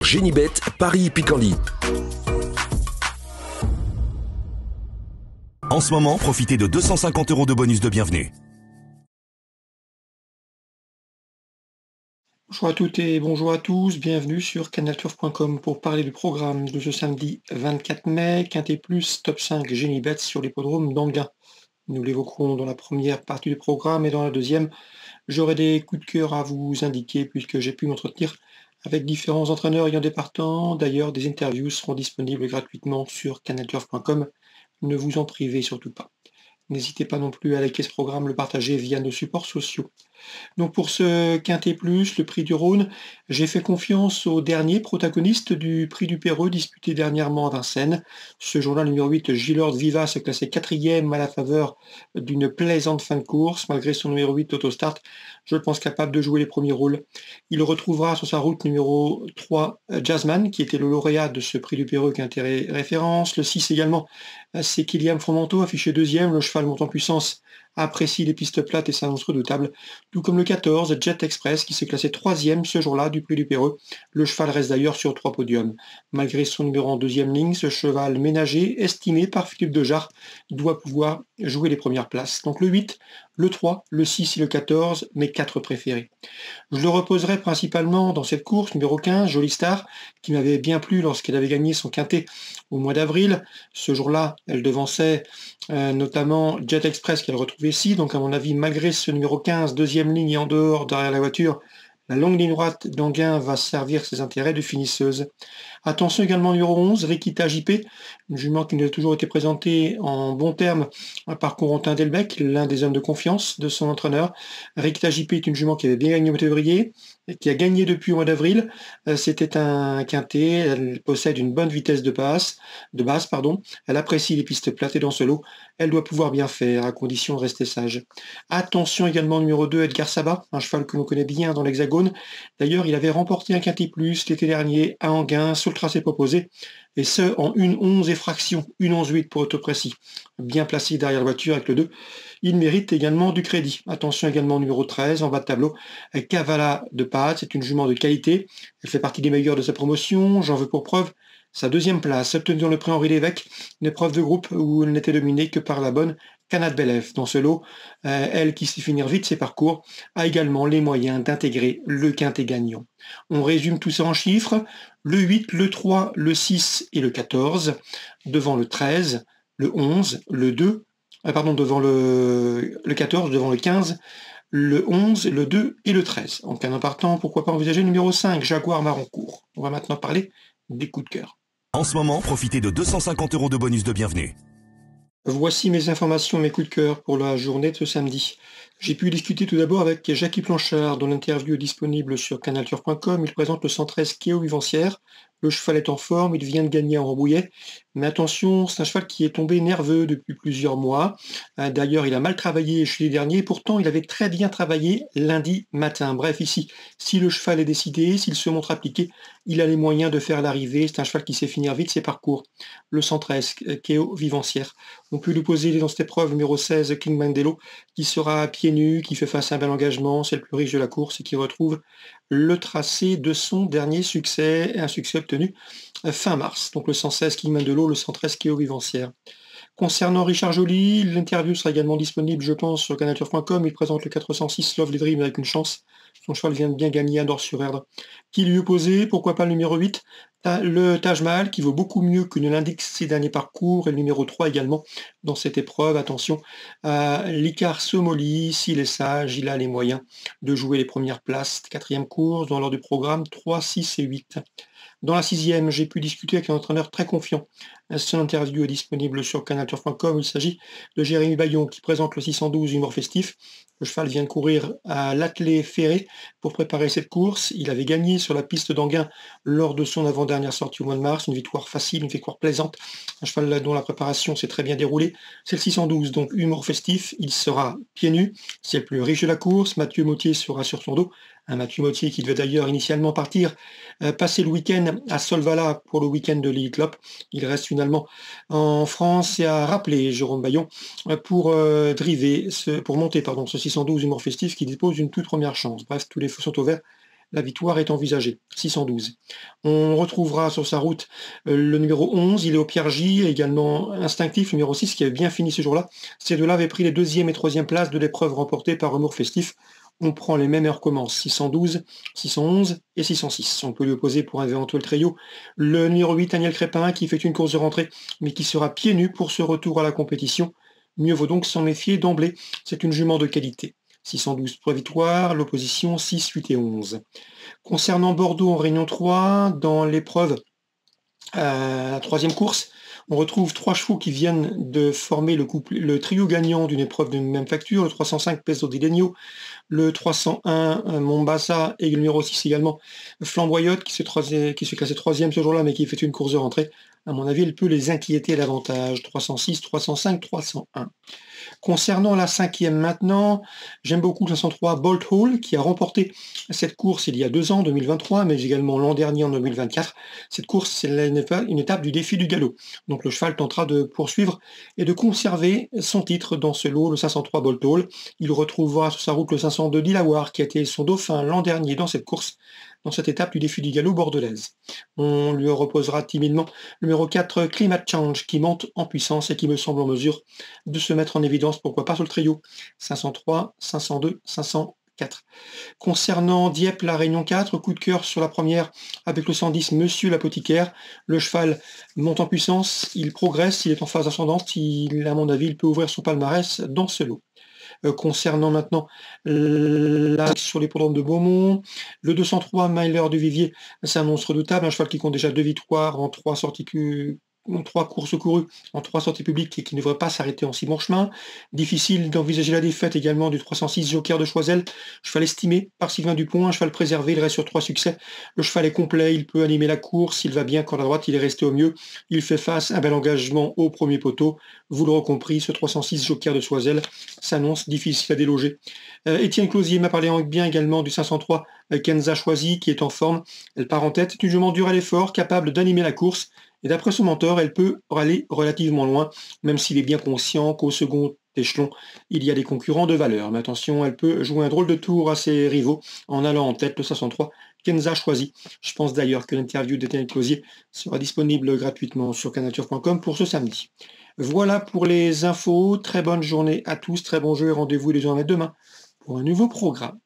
Génibet, Paris-Picardie. En ce moment, profitez de 250 € de bonus de bienvenue. Bonjour à toutes et bonjour à tous, bienvenue sur canalturf.com pour parler du programme de ce samedi 24 mai, Quintet Plus, top 5 Génibet sur l'hippodrome d'Anguin. Nous l'évoquerons dans la première partie du programme et dans la deuxième, j'aurai des coups de cœur à vous indiquer puisque j'ai pu m'entretenir avec différents entraîneurs ayant des partants. D'ailleurs, des interviews seront disponibles gratuitement sur canalturf.com, ne vous en privez surtout pas. N'hésitez pas non plus à liker ce programme, le partager via nos supports sociaux. Donc pour ce Quintet Plus, le prix du Rhône, j'ai fait confiance au dernier protagoniste du prix du Péreux disputé dernièrement à Vincennes. Ce jour-là, le numéro 8, Gilord Viva, se classait 4e à la faveur d'une plaisante fin de course. Malgré son numéro 8 Autostart, je le pense capable de jouer les premiers rôles. Il retrouvera sur sa route numéro 3 Jazzman, qui était le lauréat de ce prix du Péreux Quintet référence. Le 6 également, c'est Kylian Fromanteau, affiché 2e. Le cheval monte en puissance, apprécie les pistes plates et s'annonce redoutable, tout comme le 14, Jet Express, qui s'est classé 3e ce jour-là du prix du Péreux. Le cheval reste d'ailleurs sur 3 podiums. Malgré son numéro en 2e ligne, ce cheval ménager, estimé par Philippe Dejarre, doit pouvoir jouer les premières places. Donc le 8, le 3, le 6 et le 14, mes 4 préférés. Je le reposerai principalement dans cette course, numéro 15, Jolie Star, qui m'avait bien plu lorsqu'elle avait gagné son quintet au mois d'avril. Ce jour-là, elle devançait notamment Jet Express qu'elle retrouvait ici. Donc à mon avis, malgré ce numéro 15, 2e ligne et en dehors derrière la voiture, la longue ligne droite d'Anguin va servir ses intérêts de finisseuse. Attention également numéro 11, Rikita JP, une jument qui nous a toujours été présentée en bons termes par Corentin Delbecq, l'un des hommes de confiance de son entraîneur. Rikita JP est une jument qui avait bien gagné au mois de février, qui a gagné depuis au mois d'avril. C'était un quintet, elle possède une bonne vitesse de base. Elle apprécie les pistes plates et dans ce lot, elle doit pouvoir bien faire, à condition de rester sage. Attention également numéro 2, Edgar Sabat, un cheval que l'on connaît bien dans l'Hexagone. D'ailleurs, il avait remporté un Quintet Plus l'été dernier à Anguin sur le tracé proposé, et ce en 1,11 et fraction, 1,11,8 pour être précis. Bien placé derrière la voiture avec le 2. Il mérite également du crédit. Attention également numéro 13, en bas de tableau, Cavala de Pâte, c'est une jument de qualité. Elle fait partie des meilleures de sa promotion, j'en veux pour preuve sa 2e place, obtenue dans le prix Henri Lévesque, une épreuve de groupe où elle n'était dominée que par la bonne Canad Belef. Dans ce lot, elle qui sait finir vite ses parcours, a également les moyens d'intégrer le quintet gagnant. On résume tout ça en chiffres, le 8, le 3, le 6 et le 14, devant le 13, le 11, le 2, devant le 14, devant le 15, le 11, le 2 et le 13. En cas d'impartant, pourquoi pas envisager le numéro 5, Jaguar Maroncourt. On va maintenant parler des coups de cœur. En ce moment, profitez de 250 € de bonus de bienvenue. Voici mes informations, mes coups de cœur pour la journée de ce samedi. J'ai pu discuter tout d'abord avec Jackie Planchard, dont l'interview est disponible sur canalturf.com. Il présente le 113 Kéo Vivancière. Le cheval est en forme, il vient de gagner en Rambouillet. Mais attention, c'est un cheval qui est tombé nerveux depuis plusieurs mois. D'ailleurs, il a mal travaillé jeudi dernier, pourtant il avait très bien travaillé lundi matin. Bref, ici, si le cheval est décidé, s'il se montre appliqué, il a les moyens de faire l'arrivée. C'est un cheval qui sait finir vite ses parcours. Le 113 Kéo Vivancière. On peut lui poser dans cette épreuve numéro 16 King Mandelo, qui sera à pieds nus, qui fait face à un bel engagement, c'est le plus riche de la course et qui retrouve le tracé de son dernier succès, un succès obtenu fin mars. Donc le 116 King Mandelo, le 113 Kéo Vivancière. Concernant Richard Joly, l'interview sera également disponible, je pense, sur canalturf.com. Il présente le 406 Love the Dream avec une chance. Son cheval vient de bien gagner à Dors-sur-Erdre. Qui lui opposait, pourquoi pas le numéro 8, le Taj Mahal, qui vaut beaucoup mieux que ne l'indiquent ses derniers parcours, et le numéro 3 également dans cette épreuve. Attention à l'Icar Somoli, s'il est sage, il a les moyens de jouer les premières places. 4e course dans l'ordre du programme, 3, 6 et 8. Dans la 6e, j'ai pu discuter avec un entraîneur très confiant. Son interview est disponible sur canalturf.com. Il s'agit de Jérémy Bayon qui présente le 612 Humor Festif. Le cheval vient de courir à l'Attelé Ferré pour préparer cette course. Il avait gagné sur la piste d'Anguin lors de son avant-dernière sortie au mois de mars. Une victoire facile, une victoire plaisante. Un cheval dont la préparation s'est très bien déroulée. C'est le 612, donc Humor Festif. Il sera pieds nus. C'est le plus riche de la course. Mathieu Mautier sera sur son dos. Un Mathieu Mautier qui devait d'ailleurs initialement partir passer le week-end à Solvala pour le week-end de l'Elite Lopp. Il reste finalement en France et a rappelé Jérôme Bayon pour monter ce 612 Humor Festif qui dispose d'une toute première chance. Bref, tous les feux sont ouverts la victoire est envisagée. 612. On retrouvera sur sa route le numéro 11, il est au Pierre J, également instinctif, numéro 6, qui avait bien fini ce jour-là. Ces deux-là avaient pris les 2e et 3e places de l'épreuve remportée par Amour Festif. On prend les mêmes et on recommence. 612, 611 et 606. On peut lui opposer pour un éventuel trio le numéro 8, Daniel Crépin, qui fait une course de rentrée, mais qui sera pieds nus pour ce retour à la compétition. Mieux vaut donc s'en méfier d'emblée. C'est une jument de qualité. 612 pour la victoire, l'opposition 6, 8 et 11. Concernant Bordeaux en Réunion 3, dans l'épreuve la 3e course, on retrouve 3 chevaux qui viennent de former le trio gagnant d'une épreuve de même facture, le 305 Peso di Legno, le 301 Mombasa et le numéro 6 également Flamboyote qui se classé 3e ce jour-là mais qui fait une course de rentrée. À mon avis, elle peut les inquiéter davantage. 306, 305, 301. Concernant la 5e maintenant, j'aime beaucoup le 503 Bolt Hall qui a remporté cette course il y a 2 ans, 2023, mais également l'an dernier en 2024. Cette course, c'est une étape du défi du galop. Donc le cheval tentera de poursuivre et de conserver son titre dans ce lot, le 503 Bolt Hall. Il retrouvera sur sa route le 502 Dilawar qui a été son dauphin l'an dernier dans cette course, dans cette étape du défi du galop bordelaise. On lui reposera timidement le numéro 4 Climate Change qui monte en puissance et qui me semble en mesure de se mettre en évidence, pourquoi pas sur le trio 503, 502, 504. Concernant Dieppe, la Réunion 4, coup de cœur sur la première avec le 110 Monsieur l'apothicaire. Le cheval monte en puissance, il progresse, il est en phase ascendante, à mon avis, il peut ouvrir son palmarès dans ce lot. Concernant maintenant sur l'hippodrome de Beaumont, le 203 Myler du Vivier s'annonce redoutable, un cheval qui compte déjà 2 victoires en 3 courses courues, en 3 sorties publiques et qui ne devrait pas s'arrêter en si bon chemin. Difficile d'envisager la défaite également du 306 Joker de Choiseul, cheval estimé par Sylvain Dupont, un cheval préservé, il reste sur 3 succès. Le cheval est complet, il peut animer la course, il va bien quand à droite, il est resté au mieux, il fait face à un bel engagement au premier poteau. Vous l'aurez compris, ce 306 Joker de Choiseul s'annonce difficile à déloger. Étienne Closier m'a parlé bien également du 503 Kenza Choisi qui est en forme. Elle part en tête, c'est une jument dure à l'effort, capable d'animer la course. Et d'après son mentor, elle peut aller relativement loin, même s'il est bien conscient qu'au second échelon, il y a des concurrents de valeur. Mais attention, elle peut jouer un drôle de tour à ses rivaux en allant en tête le 503 Kenza Choisi. Je pense d'ailleurs que l'interview d'Étienne Closier sera disponible gratuitement sur canalturf.com pour ce samedi. Voilà pour les infos. Très bonne journée à tous, très bon jeu et rendez-vous les journées demain pour un nouveau programme.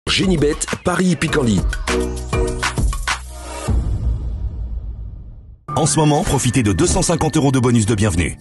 Génibet, Paris Picardie. En ce moment, profitez de 250 € de bonus de bienvenue.